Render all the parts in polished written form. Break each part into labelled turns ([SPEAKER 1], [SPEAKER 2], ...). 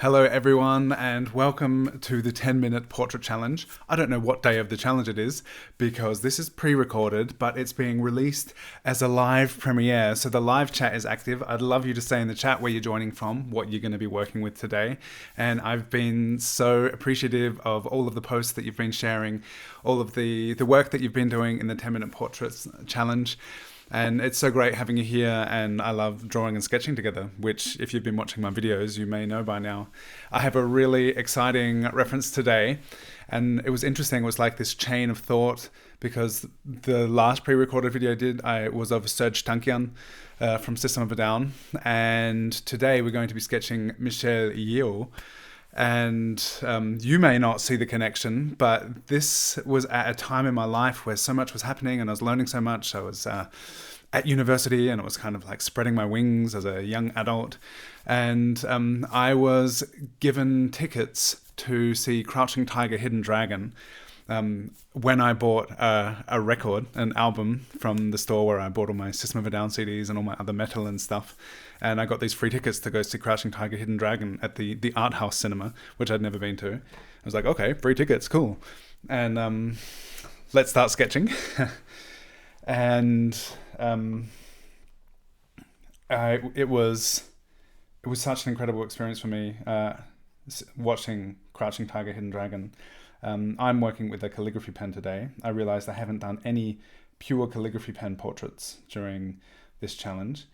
[SPEAKER 1] Hello everyone and welcome to the 10-minute portrait challenge. I don't know what day of the challenge it is because this is pre-recorded, but it's being released as a live premiere. So the live chat is active. I'd love you to say in the chat where you're joining from, what you're going to be working with today. And I've been so appreciative of all of the posts that you've been sharing, all of the work that you've been doing in the 10-minute portraits challenge. And it's so great having you here, and I love drawing and sketching together, which if you've been watching my videos, you may know by now. I have a really exciting reference today, and it was interesting. It was like this chain of thought because the last pre-recorded video I was of Serge Tankian from System of a Down, and today we're going to be sketching Michelle Yeoh. And you may not see the connection, but this was at a time in my life where so much was happening and I was learning so much. I was at university and it was kind of like spreading my wings as a young adult. And I was given tickets to see Crouching Tiger, Hidden Dragon when I bought a record, an album from the store where I bought all my System of a Down CDs and all my other metal and stuff. And I got these free tickets to go see Crouching Tiger, Hidden Dragon at the Art House Cinema, which I'd never been to. I was like, okay, free tickets, cool. And let's start sketching. And it was such an incredible experience for me watching Crouching Tiger, Hidden Dragon. I'm working with a calligraphy pen today. I realized I haven't done any pure calligraphy pen portraits during this challenge.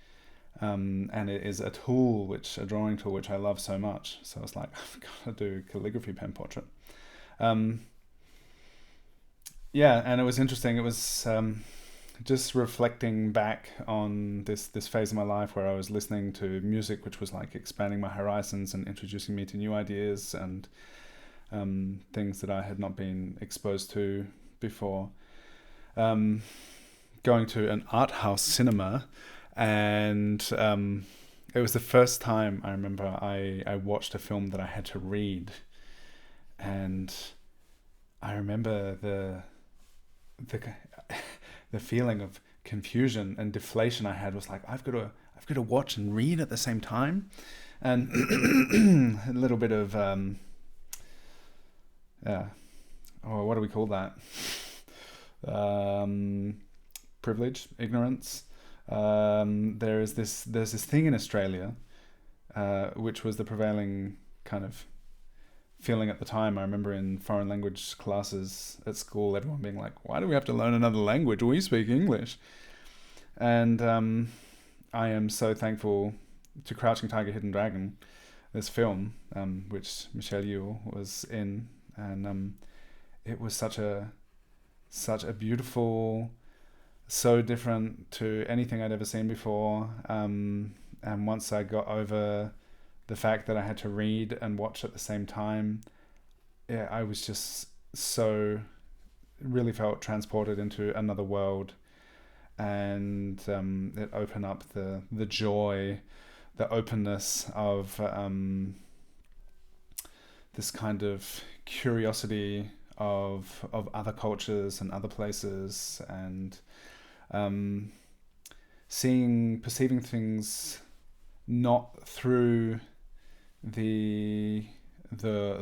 [SPEAKER 1] And it is a drawing tool, which I love so much. So I was like, I've got to do calligraphy pen portrait. And it was interesting. It was just reflecting back on this phase of my life where I was listening to music, which was like expanding my horizons and introducing me to new ideas and things that I had not been exposed to before. Going to an art house cinema. And it was the first time I remember I watched a film that I had to read, and I remember the feeling of confusion and deflation I had was like, I've got to watch and read at the same time, and a little bit of what do we call that? Privilege, ignorance. There's this thing in Australia, which was the prevailing kind of feeling at the time. I remember in foreign language classes at school, everyone being like, "Why do we have to learn another language? We speak English." And I am so thankful to Crouching Tiger, Hidden Dragon, this film, which Michelle Yeoh was in, and it was such a beautiful. So different to anything I'd ever seen before. And once I got over the fact that I had to read and watch at the same time, I was just really felt transported into another world. And it opened up the joy, the openness of this kind of curiosity of other cultures and other places, and perceiving things not through the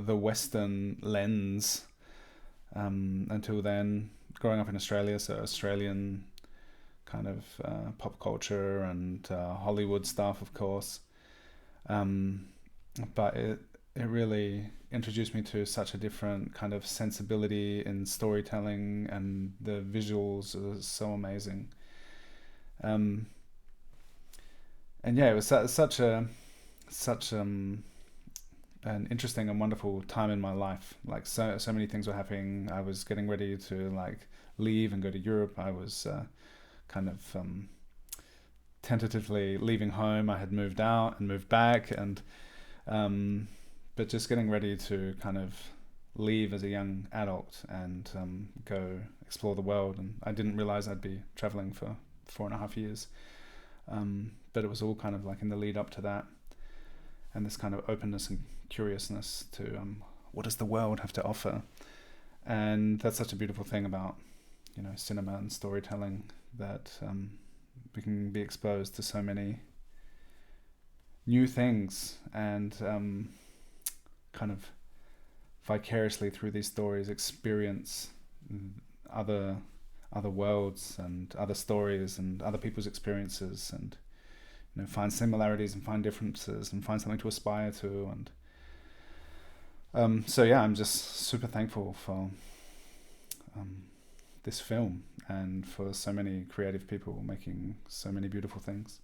[SPEAKER 1] Western lens. Until then, growing up in Australia, so Australian kind of pop culture and Hollywood stuff, of course. But it really introduced me to such a different kind of sensibility in storytelling, and the visuals are so amazing. And it was such an interesting and wonderful time in my life. Like so many things were happening. I was getting ready to like leave and go to Europe. I was kind of tentatively leaving home. I had moved out and moved back, and but just getting ready to kind of leave as a young adult and go explore the world. And I didn't realize I'd be traveling for 4.5 years. But it was all kind of like in the lead up to that, and this kind of openness and curiousness to what does the world have to offer. And that's such a beautiful thing about cinema and storytelling, that we can be exposed to so many new things, and kind of vicariously through these stories experience other worlds and other stories and other people's experiences, and find similarities and find differences and find something to aspire to. And so yeah, I'm just super thankful for this film and for so many creative people making so many beautiful things.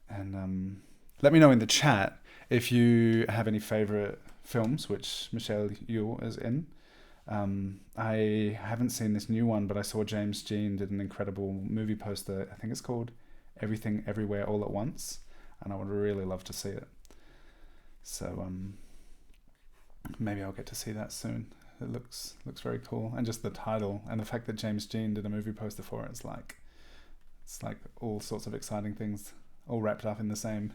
[SPEAKER 1] And let me know in the chat if you have any favorite films which Michelle Yeoh is in. I haven't seen this new one, but I saw James Jean did an incredible movie poster. I think it's called Everything Everywhere All at Once, and I would really love to see it. So maybe I'll get to see that soon. It looks very cool, and just the title and the fact that James Jean did a movie poster for it, it's like all sorts of exciting things all wrapped up in the same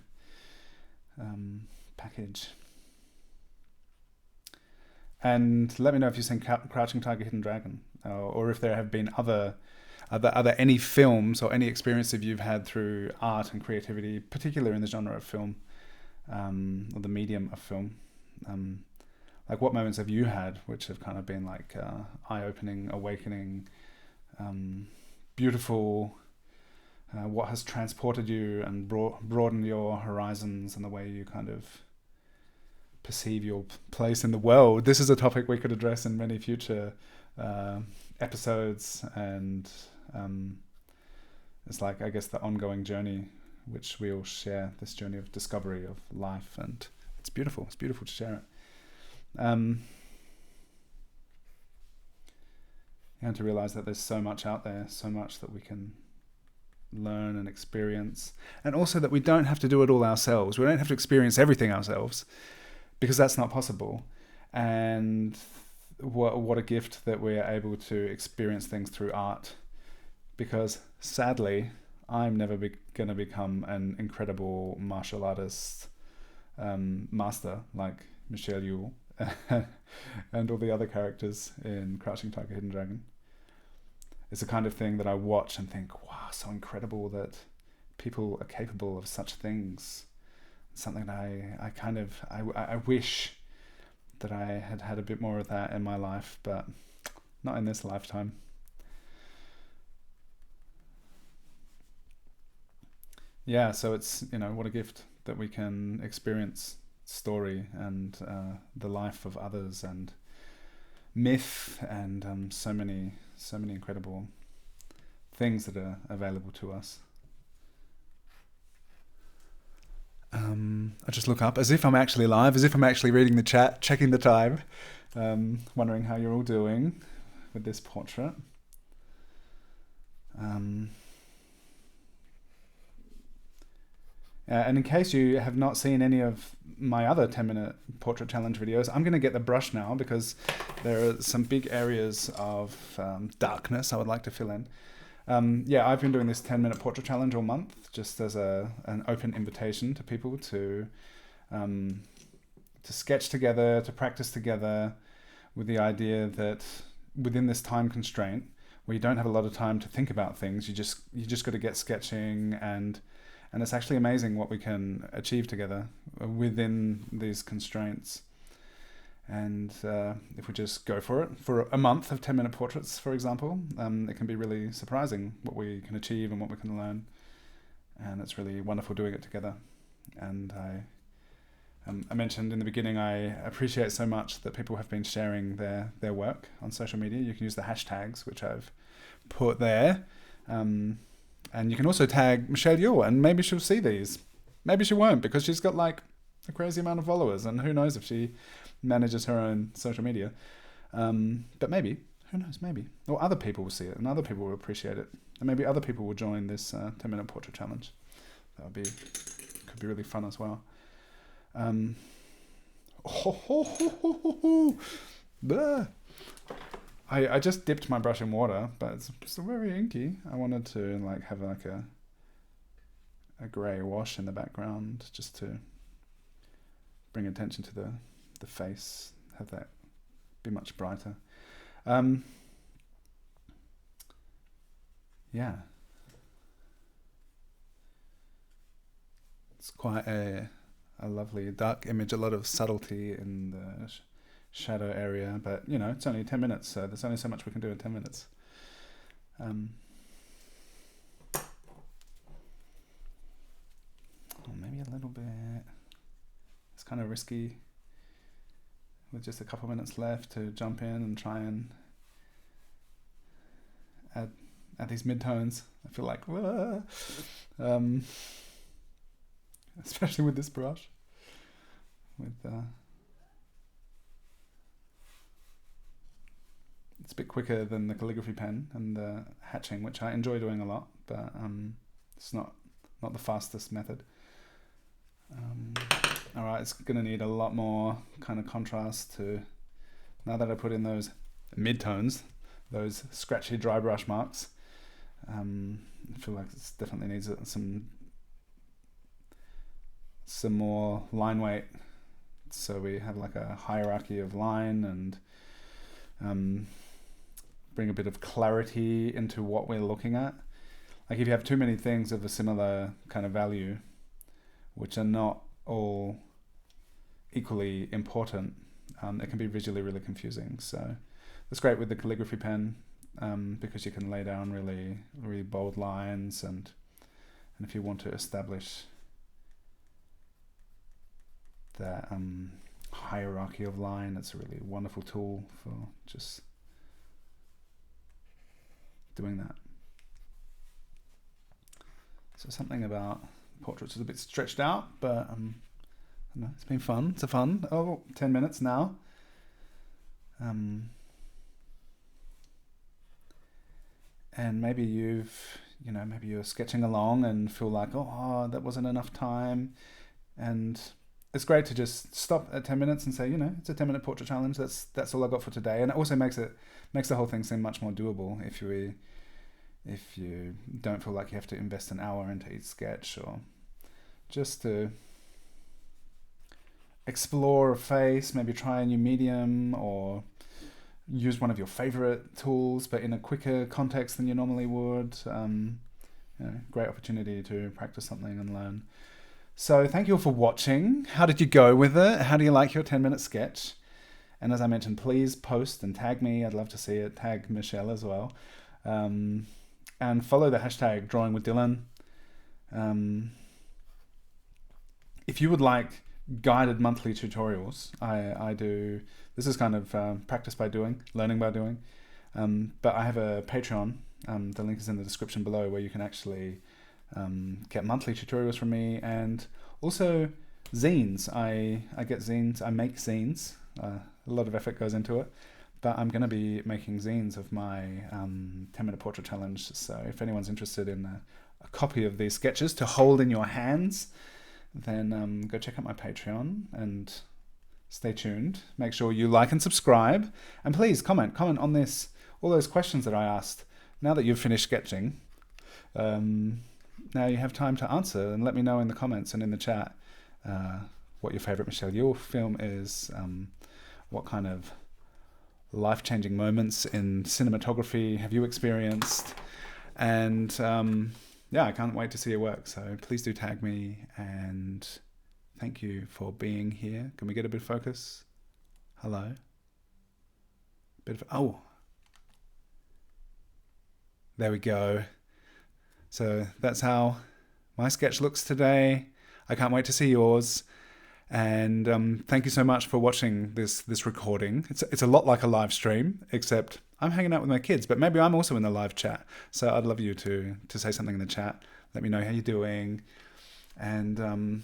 [SPEAKER 1] package. And let me know if you've seen Crouching Tiger, Hidden Dragon, or if there have been other any films or any experiences you've had through art and creativity, particularly in the genre of film, or the medium of film. Like, what moments have you had which have kind of been like eye-opening, awakening, beautiful? What has transported you and broadened your horizons and the way you kind of perceive your place in the world? This is a topic we could address in many future episodes, and it's like, I guess, the ongoing journey which we all share, this journey of discovery of life, and it's beautiful to share it. And to realize that there's so much out there, so much that we can learn and experience, and also that we don't have to do it all ourselves. We don't have to experience everything ourselves, because that's not possible. And what a gift that we're able to experience things through art, because sadly I'm never going to become an incredible martial artist master like Michelle Yeoh and all the other characters in Crouching Tiger, Hidden Dragon. It's the kind of thing that I watch and think, wow, so incredible that people are capable of such things. Something that I wish that I had a bit more of that in my life, but not in this lifetime. Yeah, so it's, what a gift that we can experience story and the life of others and myth and so many incredible things that are available to us. I just look up as if I'm actually live, as if I'm actually reading the chat, checking the time, wondering how you're all doing with this portrait. And in case you have not seen any of my other 10-minute portrait challenge videos, I'm going to get the brush now because there are some big areas of darkness I would like to fill in. I've been doing this 10-minute portrait challenge all month, just as an open invitation to people to sketch together, to practice together, with the idea that within this time constraint, where you don't have a lot of time to think about things, you just got to get sketching, and it's actually amazing what we can achieve together within these constraints. And if we just go for it for a month of 10-minute portraits, for example, it can be really surprising what we can achieve and what we can learn. And it's really wonderful doing it together. And I mentioned in the beginning, I appreciate so much that people have been sharing their work on social media. You can use the hashtags, which I've put there. And you can also tag Michelle Yeoh, and maybe she'll see these. Maybe she won't, because she's got like a crazy amount of followers, and who knows if she manages her own social media. But maybe, who knows, maybe. Or other people will see it, and other people will appreciate it. And maybe other people will join this 10-minute portrait challenge. Could be really fun as well. I just dipped my brush in water, but it's still very inky. I wanted to have a grey wash in the background, just to bring attention to the face, have that be much brighter. It's quite a a lovely dark image, a lot of subtlety in the shadow area. But, you know, it's only 10 minutes, so there's only so much we can do in 10 minutes. Maybe a little bit. It's kind of risky with just a couple minutes left to jump in and try and add these midtones. I feel like, especially with this brush. It's a bit quicker than the calligraphy pen and the hatching, which I enjoy doing a lot, but it's not the fastest method. Alright, it's going to need a lot more kind of contrast to, now that I put in those midtones, those scratchy dry brush marks. I feel like it definitely needs some more line weight, so we have like a hierarchy of line and bring a bit of clarity into what we're looking at. Like if you have too many things of a similar kind of value, which are not all equally important, it can be visually really confusing. So that's great with the calligraphy pen, because you can lay down really, really bold lines, and if you want to establish that hierarchy of line, it's a really wonderful tool for just doing that. So something about portraits is a bit stretched out, but I don't know, it's been fun. It's a fun 10 minutes now. And maybe maybe you're sketching along and feel like, that wasn't enough time. And it's great to just stop at 10 minutes and say, it's a 10-minute portrait challenge. That's all I got for today. And it also makes the whole thing seem much more doable if you don't feel like you have to invest an hour into each sketch, or just to explore a face, maybe try a new medium, or use one of your favorite tools but in a quicker context than you normally would. Great opportunity to practice something and learn. So thank you all for watching. How did you go with it? How do you like your 10-minute sketch? And as I mentioned, please post and tag me. I'd love to see it. Tag Michelle as well. And follow the hashtag drawingwithdylan. If you would like guided monthly tutorials, I do. This is kind of practice by doing, learning by doing. But I have a Patreon. The link is in the description below, where you can actually get monthly tutorials from me, and also zines. I get zines. I make zines. A lot of effort goes into it. But I'm going to be making zines of my 10-minute portrait challenge. So if anyone's interested in a copy of these sketches to hold in your hands, then go check out my Patreon and stay tuned. Make sure you like and subscribe. And please comment on this, all those questions that I asked. Now that you've finished sketching, now you have time to answer, and let me know in the comments and in the chat what your favorite Michelle Yeoh film is, what kind of life-changing moments in cinematography have you experienced, and I can't wait to see your work. So please do tag me, and thank you for being here. Can we get a bit of focus? Hello. There we go. So that's how my sketch looks today. I can't wait to see yours. And thank you so much for watching this recording. It's a lot like a live stream, except I'm hanging out with my kids, but maybe I'm also in the live chat. So I'd love you to say something in the chat. Let me know how you're doing. And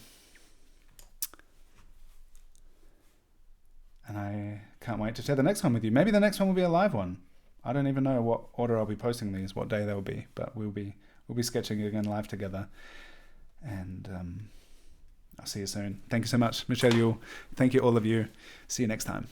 [SPEAKER 1] I can't wait to share the next one with you. Maybe the next one will be a live one. I don't even know what order I'll be posting these, what day they'll be, but we'll be sketching again live together. And I'll see you soon. Thank you so much, Michelle Yeoh. Thank you, all of you. See you next time.